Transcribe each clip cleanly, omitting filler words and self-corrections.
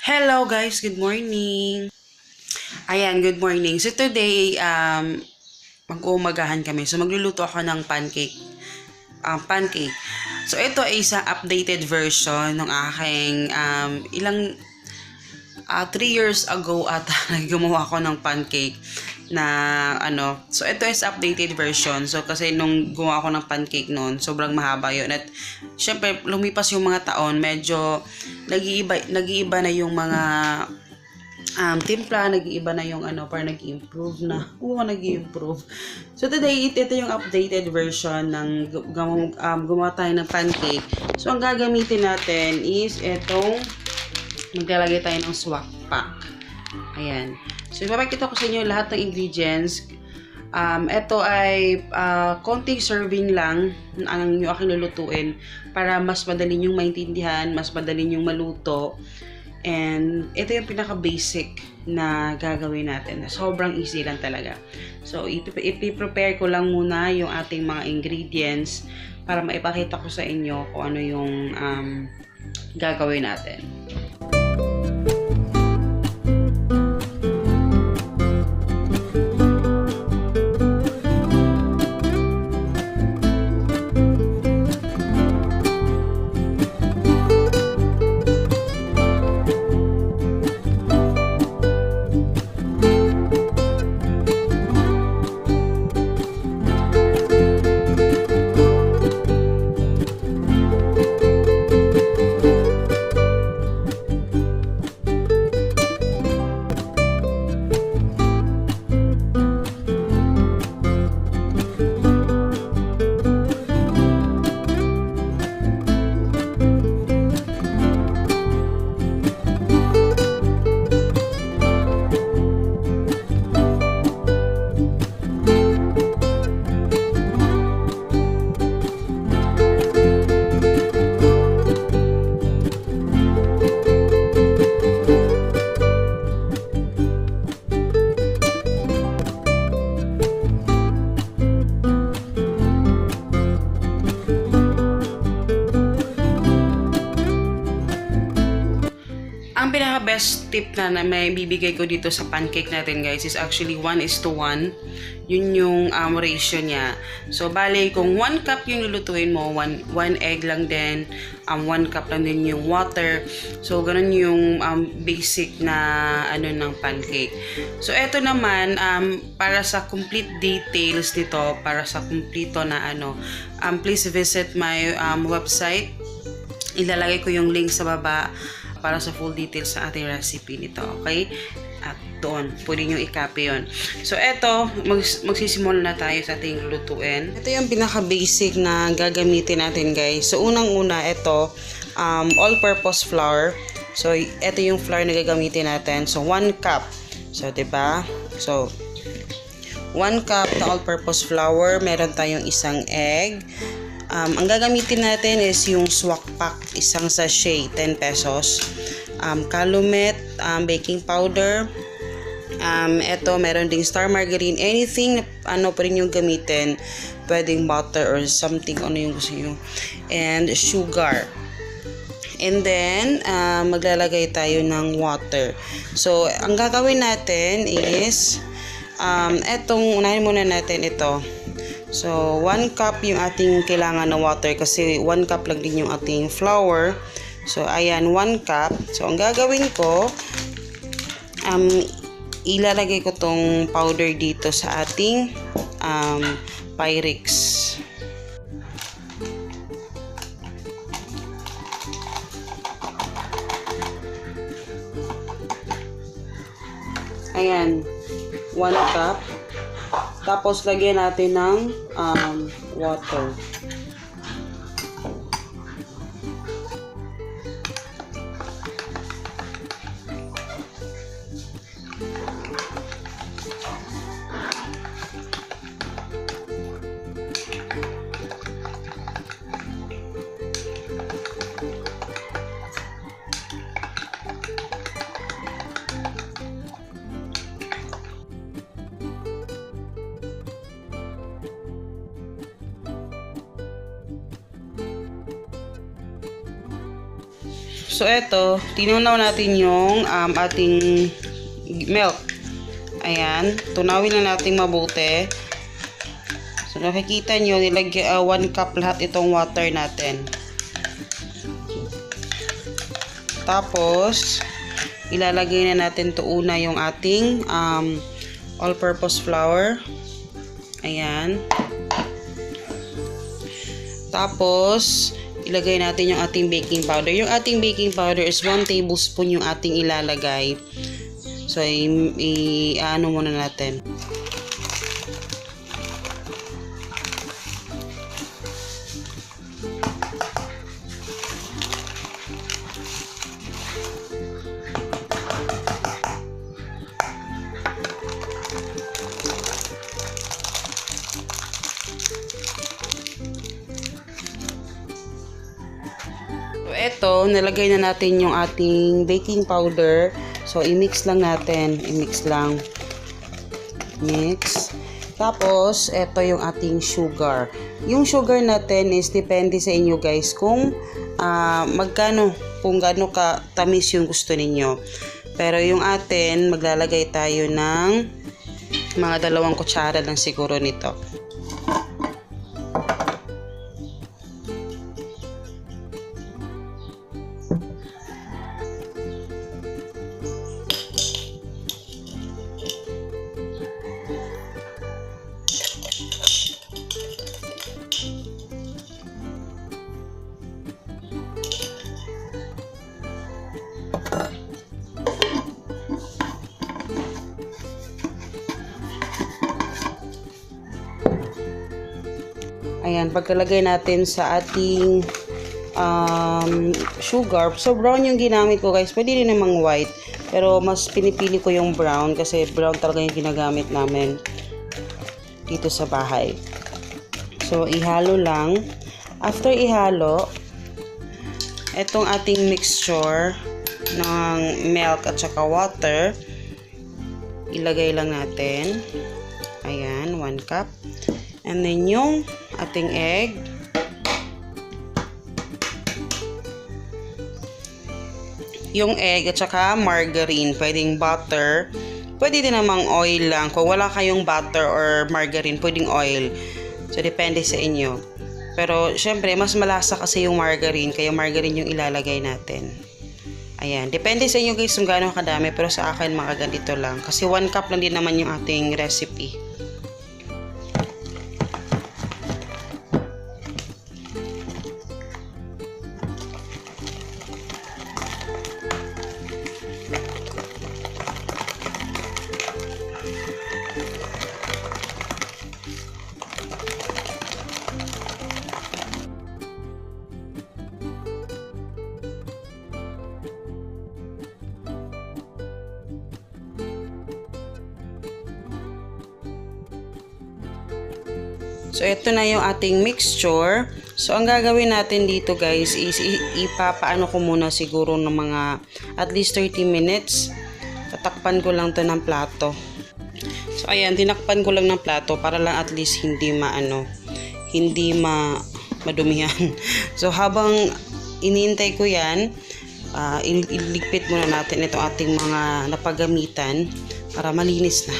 Hello guys, good morning. Ayan, good morning. So today, mag-uumagahan kami. So magluluto ako ng pancake. Pancake. So ito ay isang updated version ng aking 3 years ago at gumawa ako ng pancake na so ito is updated version. So kasi nung gumawa ako ng pancake noon, sobrang mahaba yun. At syempre lumipas yung mga taon, medyo nag-iiba na yung mga timpla, nag-iiba na yung parang nag-improve na. Oo, nag-improve. So today, ito yung updated version ng gumawa tayo ng pancake. So ang gagamitin natin is itong maglalagay tayo ng swak pack. Ayan. So ipapakita ko sa inyo lahat ng ingredients. Ito ay konting serving lang ang aking lulutuin para mas madali nyong maintindihan, mas madali nyong maluto. And ito yung pinaka-basic na gagawin natin. Sobrang easy lang talaga. So ipi-prepare ko lang muna yung ating mga ingredients para maipakita ko sa inyo kung ano yung gagawin natin. Ang pinaka-best tip na may bibigay ko dito sa pancake natin guys is actually 1:1. Yun yung ratio niya. So, bale, kung 1 cup yung lulutuin mo, 1 egg lang din, 1 cup lang din yung water. So, ganun yung basic na ng pancake. So, eto naman, para sa complete details nito, para sa kumpleto na please visit my website. Ilalagay ko yung link sa baba para sa full details sa ating recipe nito, okay? At doon, pwede nyo i-copy yun. So, eto, magsisimula na tayo sa ating lutuin. Ito yung pinaka-basic na gagamitin natin, guys. So, unang-una, ito, all-purpose flour. So, ito yung flour na gagamitin natin. So, 1 cup. So, diba? So, 1 cup na all-purpose flour. Meron tayong isang egg. Ang gagamitin natin is yung swak pack, isang sachet, 10 pesos. Calumet, baking powder. Ito, meron ding star margarine. Anything pa rin yung gamitin. Pwedeng butter or something, ano yung gusto nyo. And sugar. And then, maglalagay tayo ng water. So, ang gagawin natin is, unahin muna natin ito. So, 1 cup yung ating kailangan na water kasi 1 cup lang din yung ating flour. So, ayan, 1 cup. So, ang gagawin ko, ilalagay ko tong powder dito sa ating Pyrex. Ayan, 1 cup. Tapos, lagyan natin ng water. So, eto, tinunaw natin yung ating milk. Ayan, tunawin na natin mabuti. So, nakikita nyo, 1 cup lahat itong water natin. Tapos, ilalagay na natin to una yung ating all-purpose flour. Ayan. Tapos, ilagay natin yung ating baking powder. Yung ating baking powder is 1 tablespoon yung ating ilalagay. So, ano muna natin. Ito, nalagay na natin yung ating baking powder. So, i-mix lang natin. I-mix lang. Mix. Tapos, ito yung ating sugar. Yung sugar natin is depende sa inyo guys kung kung gaano ka tamis yung gusto ninyo. Pero yung atin, maglalagay tayo ng mga 2 kutsara lang siguro nito. Ayan, pagkalagay natin sa ating sugar. So, brown yung ginamit ko guys. Pwede rin namang white. Pero, mas pinipili ko yung brown kasi brown talaga yung ginagamit namin dito sa bahay. So, ihalo lang. After ihalo, etong ating mixture ng milk at saka water, ilagay lang natin. Ayan, 1 cup. And then, yung ating egg. Yung egg at saka margarine. Pwedeng butter. Pwede din namang oil lang. Kung wala kayong butter or margarine, pwedeng oil. So, depende sa inyo. Pero, syempre, mas malasa kasi yung margarine. Kaya margarine yung ilalagay natin. Ayan. Depende sa inyo guys kung gaano kadami. Pero sa akin, mga ganito lang. Kasi 1 cup lang din naman yung ating recipe. So, ito na yung ating mixture. So, ang gagawin natin dito guys is ipapaano ko muna siguro ng mga at least 30 minutes. Tatakpan ko lang to ng plato. So, ayan, tinakpan ko lang ng plato para lang at least hindi madumihan. So, habang inintay ko yan, iligpit muna natin itong ating mga napagamitan para malinis na.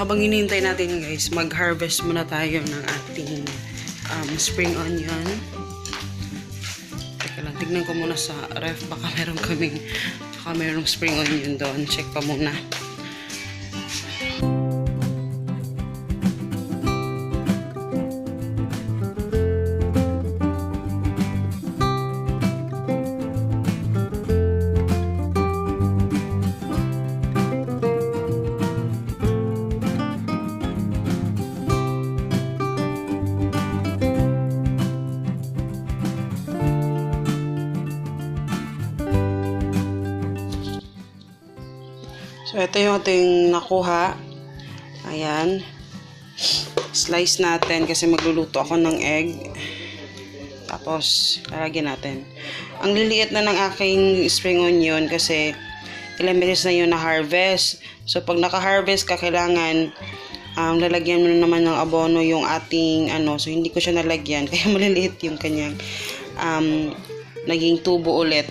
Habang hinihintay natin guys, mag-harvest muna tayo ng ating spring onion. Teka lang, tignan ko muna sa ref, baka merong spring onion doon. Check pa muna. So, ito yung ating nakuha. Ayan. Slice natin kasi magluluto ako ng egg. Tapos, lalagyan natin. Ang liliit na ng aking spring onion kasi ilang beses na yun na-harvest. So, pag naka-harvest ka, kailangan lalagyan mo na naman ng abono yung ating So, hindi ko siya nalagyan. Kaya maliliit yung kanyang naging tubo ulit.